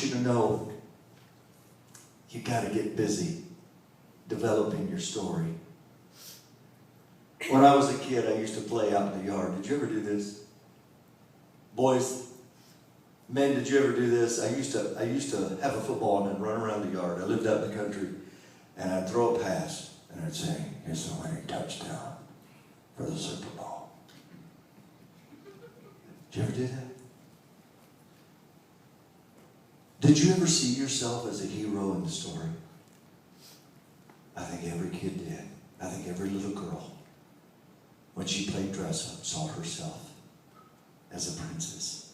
want you to know you got to get busy developing your story. When I was a kid, I used to play out in the yard. Did you ever do this? Boys, men, did you ever do this? I used to have a football and then run around the yard. I lived out in the country, and I'd throw a pass, and I'd say, "Here's the winning touchdown for the Super Bowl." Did you ever do that? Did you ever see yourself as a hero in the story? I think every kid did. I think every little girl, when she played dress up, saw herself as a princess.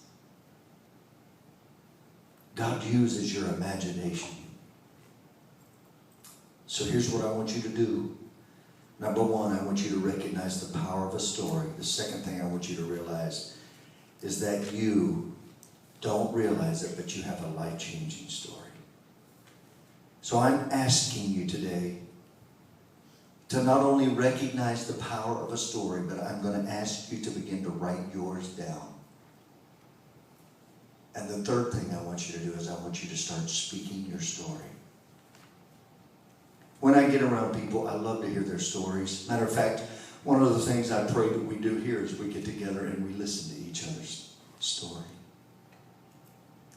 God uses your imagination. So here's what I want you to do. Number one, I want you to recognize the power of a story. The second thing I want you to realize is that you don't realize it, but you have a life-changing story. So I'm asking you today to not only recognize the power of a story, but I'm going to ask you to begin to write yours down. And the third thing I want you to do is I want you to start speaking your story. When I get around people, I love to hear their stories. Matter of fact, one of the things I pray that we do here is we get together and we listen to each other's story.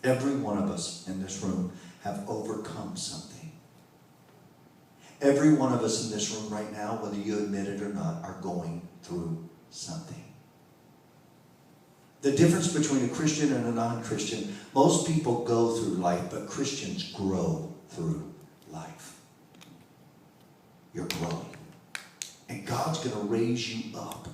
Every one of us in this room have overcome something. Every one of us in this room right now, whether you admit it or not, are going through something. The difference between a Christian and a non-Christian, most people go through life, but Christians grow through life. You're growing. And God's going to raise you up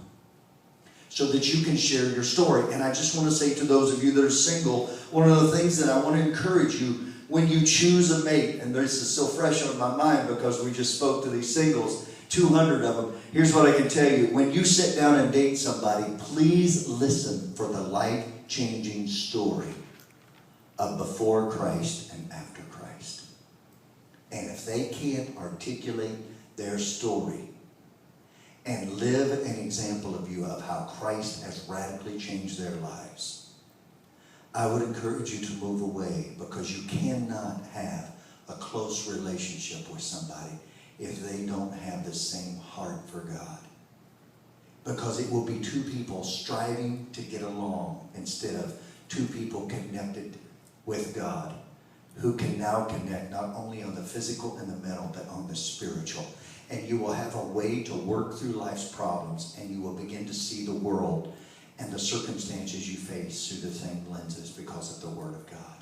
so that you can share your story. And I just want to say to those of you that are single, one of the things that I want to encourage you, when you choose a mate, and this is so fresh on my mind because we just spoke to these singles, 200 of them. Here's what I can tell you. When you sit down and date somebody, please listen for the life-changing story of before Christ and after Christ. And if they can't articulate their story and live an example of you of how Christ has radically changed their lives, I would encourage you to move away, because you cannot have a close relationship with somebody if they don't have the same heart for God. Because it will be two people striving to get along instead of two people connected with God, who can now connect not only on the physical and the mental, but on the spiritual. And you will have a way to work through life's problems, and you will begin to see the world and the circumstances you face through the same lenses because of the Word of God.